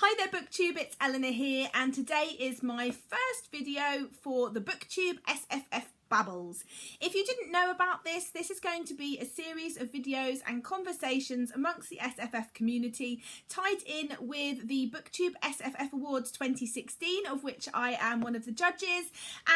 Hi there BookTube, it's Eleanor here, and today is my first video for the BooktubeSFF Babbles. If you didn't know about this is going to be a series of videos and conversations amongst the SFF community tied in with the BooktubeSFF Awards 2016, of which I am one of the judges.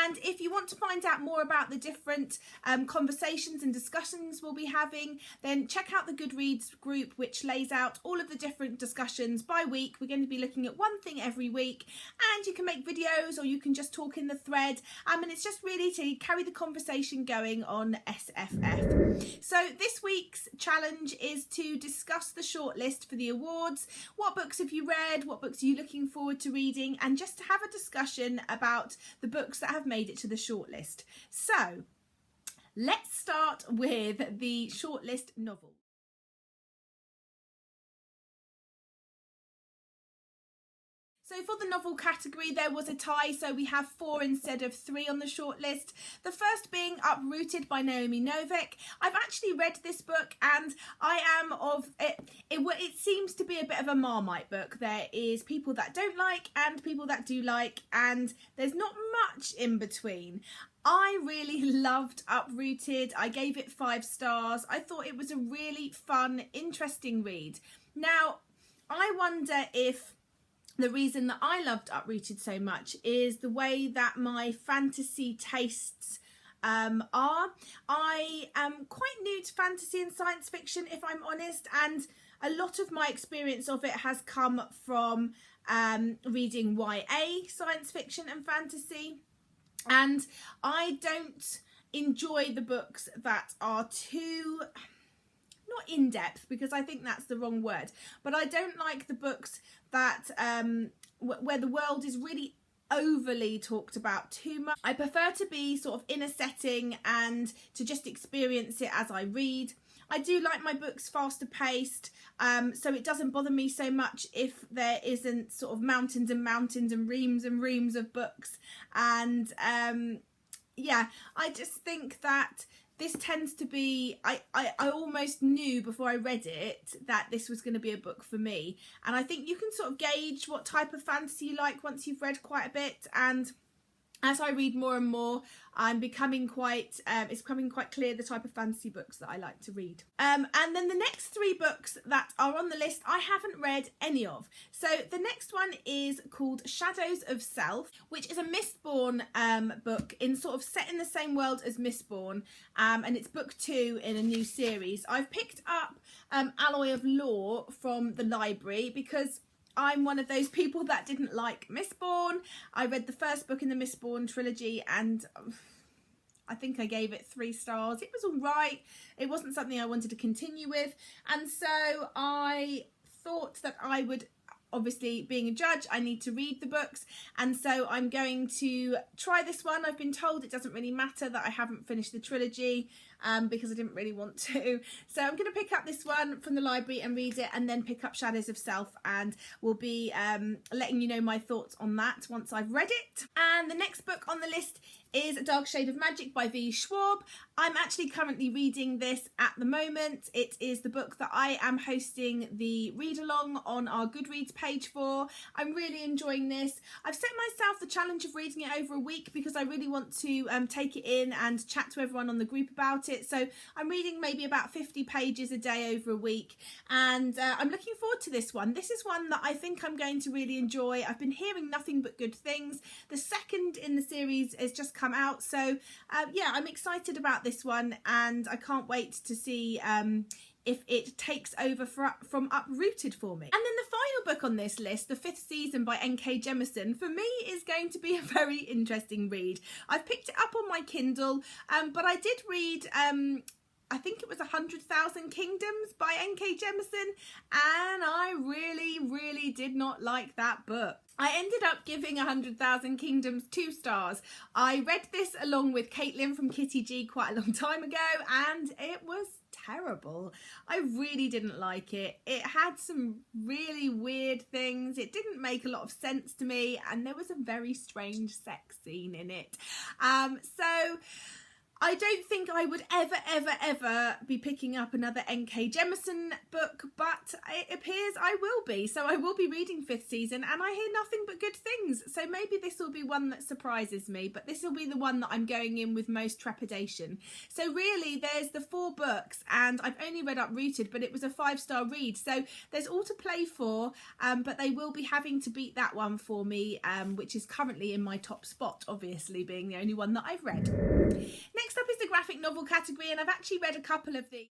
And if you want to find out more about the different conversations and discussions we'll be having, then check out the Goodreads group, which lays out all of the different discussions by week. We're going to be looking at one thing every week, and you can make videos or you can just talk in the thread, and it's just really to carry the conversation going on SFF. So this week's challenge is to discuss the shortlist for the awards. What books have you read? What books are you looking forward to reading? And just to have a discussion about the books that have made it to the shortlist. So let's start with the shortlist novel. So for the novel category, there was a tie, so we have 4 instead of 3 on the shortlist. The first being Uprooted by Naomi Novik. I've actually read this book, and I am of it. It seems to be a bit of a Marmite book. There is people that don't like and people that do like, and there's not much in between. I really loved Uprooted. I gave it 5 stars. I thought it was a really fun, interesting read. Now, I wonder if the reason that I loved Uprooted so much is the way that my fantasy tastes are. I am quite new to fantasy and science fiction, if I'm honest, and a lot of my experience of it has come from reading YA science fiction and fantasy, and I don't enjoy the books that are too, not in depth, because I think that's the wrong word, but I don't like the books that where the world is really overly talked about too much. I prefer to be sort of in a setting and to just experience it as I read. I do like my books faster paced, so it doesn't bother me so much if there isn't sort of mountains and mountains and reams of books. And yeah, I just think that this tends to be, I almost knew before I read it that this was going to be a book for me. And I think you can sort of gauge what type of fantasy you like once you've read quite a bit. And as I read more and more, I'm becoming quite, it's becoming quite clear the type of fantasy books that I like to read. And then the next 3 books that are on the list, I haven't read any of. So the next one is called Shadows of Self, which is a Mistborn book in sort of set in the same world as Mistborn. And it's book 2 in a new series. I've picked up Alloy of Law from the library because I'm one of those people that didn't like Mistborn. I read the first book in the Mistborn trilogy and I think I gave it 3 stars. It was all right. It wasn't something I wanted to continue with. And so I thought that I would, obviously being a judge, I need to read the books. And so I'm going to try this one. I've been told it doesn't really matter that I haven't finished the trilogy because I didn't really want to. So I'm going to pick up this one from the library and read it, and then pick up Shadows of Self, and we'll be letting you know my thoughts on that once I've read it. And the next book on the list is A Dark Shade of Magic by V. Schwab. I'm actually currently reading this at the moment. It is the book that I am hosting the read along on our Goodreads page for. I'm really enjoying this. I've set myself the challenge of reading it over a week because I really want to take it in and chat to everyone on the group about it. So I'm reading maybe about 50 pages a day over a week, and I'm looking forward to this one. This is one that I think I'm going to really enjoy. I've been hearing nothing but good things. The second in the series has just come out, so yeah, I'm excited about this one, and I can't wait to see if it takes over from Uprooted for me. And then the final book on this list, The 5th Season by N.K. Jemisin, for me is going to be a very interesting read. I've picked it up on my Kindle, but I did read I think it was 100,000 Kingdoms by N.K. Jemisin, and I really did not like that book. I ended up giving 100,000 Kingdoms 2 stars. I read this along with Caitlin from Kitty G quite a long time ago, and it was terrible. I really didn't like it. It had some really weird things. It didn't make a lot of sense to me, and there was a very strange sex scene in it. So I don't think I would ever be picking up another N.K. Jemisin book, but it appears I will be. So I will be reading 5th season and I hear nothing but good things. So maybe this will be one that surprises me, but this will be the one that I'm going in with most trepidation. So really there's the 4 books and I've only read Uprooted, but it was a 5-star read. So there's all to play for, but they will be having to beat that one for me, which is currently in my top spot, obviously being the only one that I've read. Next up is the graphic novel category, and I've actually read a couple of these.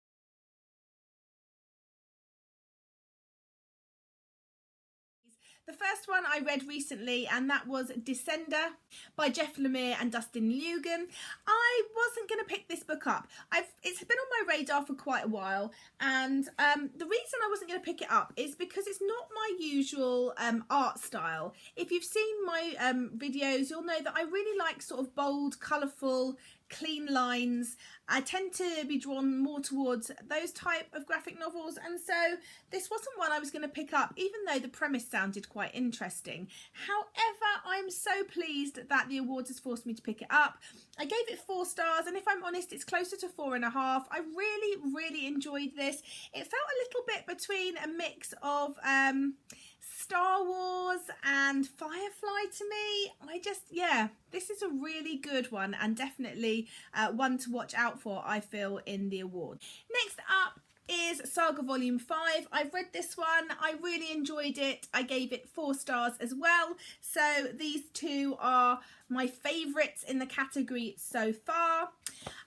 The first one I read recently, and that was Descender by Jeff Lemire and Dustin Lugan. I wasn't going to pick this book up. It's been on my radar for quite a while, and the reason I wasn't going to pick it up is because it's not my usual art style. If you've seen my videos, you'll know that I really like sort of bold, colourful, clean lines. I tend to be drawn more towards those type of graphic novels, and so this wasn't one I was going to pick up, even though the premise sounded quite interesting. However, I'm so pleased that the awards has forced me to pick it up. I gave it 4 stars, and if I'm honest, it's closer to 4.5. I really enjoyed this. It felt a little bit between a mix of Star Wars and Firefly to me. This is a really good one, and definitely one to watch out for, I feel, in the award. Next up is Saga Volume 5. I've read this one. I really enjoyed it. I gave it 4 stars as well. So these 2 are my favourites in the category so far.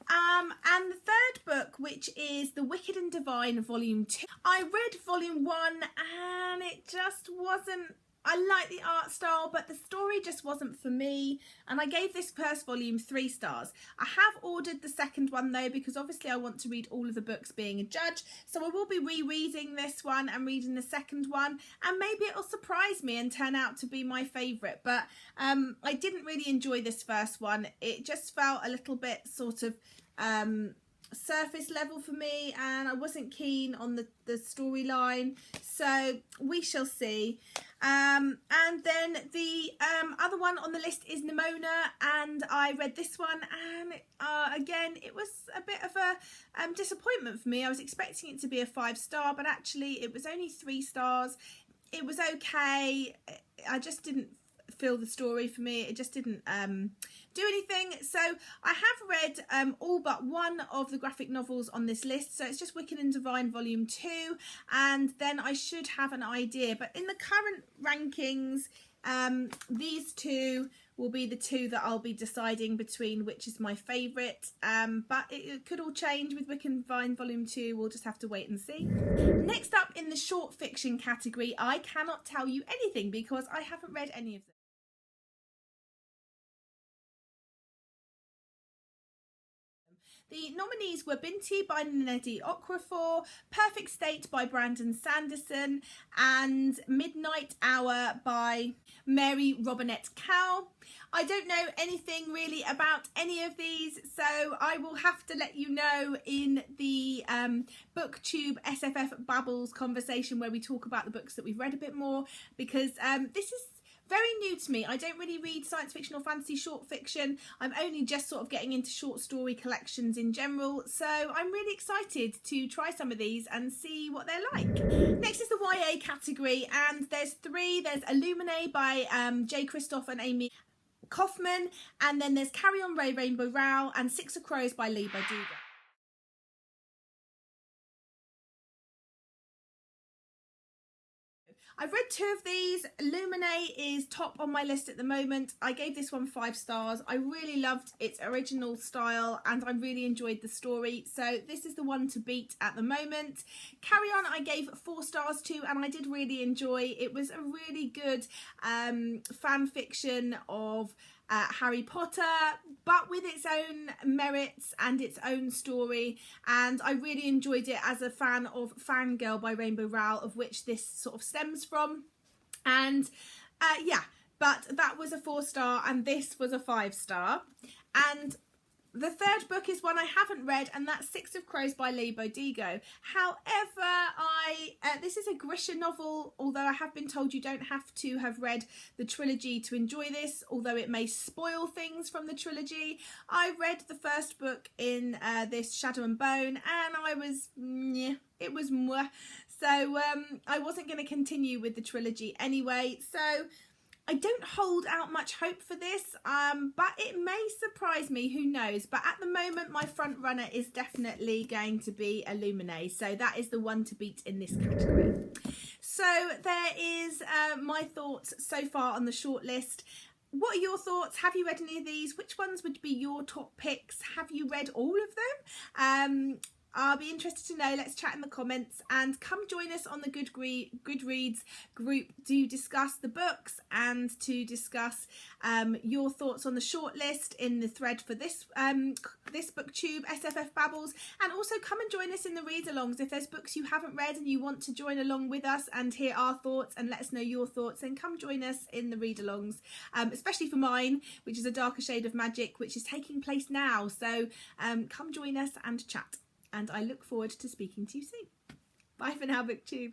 And the 3rd book, which is The Wicked and Divine Volume 2. I read Volume 1 and it just wasn't, I like the art style, but the story just wasn't for me, and I gave this first volume 3 stars. I have ordered the second one though, because obviously I want to read all of the books being a judge, so I will be rereading this one and reading the second one, and maybe it'll surprise me and turn out to be my favourite. But I didn't really enjoy this first one. It just felt a little bit sort of surface level for me, and I wasn't keen on the storyline, so we shall see. And then the other one on the list is Nimona, and I read this one, and again it was a bit of a disappointment for me. I was expecting it to be a 5-star, but actually it was only 3 stars. It was okay. I just didn't feel the story for me. It just didn't do anything. So I have read all but one of the graphic novels on this list, so it's just Wicked and Divine Volume 2, and then I should have an idea. But in the current rankings, these 2 will be the 2 that I'll be deciding between which is my favourite, but it could all change with Wicked and Divine Volume 2. We'll just have to wait and see. Next up in the short fiction category, I cannot tell you anything because I haven't read any of them. The nominees were Binti by Nnedi Okorafor, Perfect State by Brandon Sanderson, and Midnight Hour by Mary Robinette Kowal. I don't know anything really about any of these, so I will have to let you know in the BooktubeSFF Babbles conversation where we talk about the books that we've read a bit more, because this is very new to me. I don't really read science fiction or fantasy short fiction. I'm only just sort of getting into short story collections in general, so I'm really excited to try some of these and see what they're like. Next is the YA category, and there's 3. There's Illuminae by Jay Kristoff and Amy Kaufman, and then there's Carry On Ray Rainbow Rowell and Six of Crows by Lee Bardugo. I've read 2 of these. Illuminae is top on my list at the moment. I gave this one 5 stars. I really loved its original style and I really enjoyed the story, so this is the one to beat at the moment. Carry On I gave 4 stars to, and I did really enjoy. It was a really good fan fiction of Harry Potter, but with its own merits and its own story, and I really enjoyed it as a fan of Fangirl by Rainbow Rowell, of which this sort of stems from. And yeah, but that was a 4-star and this was a 5-star. And The third book is one I haven't read, and that's Six of Crows by Lee Bodigo. However, this is a Grisha novel, although I have been told you don't have to have read the trilogy to enjoy this, although it may spoil things from the trilogy. I read the first book in this Shadow and Bone, and I was, it was mwah. So I wasn't going to continue with the trilogy anyway, so I don't hold out much hope for this, but it may surprise me, who knows. But at the moment, my front runner is definitely going to be Illuminae. So that is the one to beat in this category. So there is my thoughts so far on the shortlist. What are your thoughts? Have you read any of these? Which ones would be your top picks? Have you read all of them? I'll be interested to know. Let's chat in the comments, and come join us on the Goodreads group to discuss the books and to discuss your thoughts on the shortlist in the thread for this this BooktubeSFF Babbles, and also come and join us in the read-alongs. If there's books you haven't read and you want to join along with us and hear our thoughts and let us know your thoughts, then come join us in the read-alongs, especially for mine, which is A Darker Shade of Magic, which is taking place now. So come join us and chat. And I look forward to speaking to you soon. Bye for now, BookTube.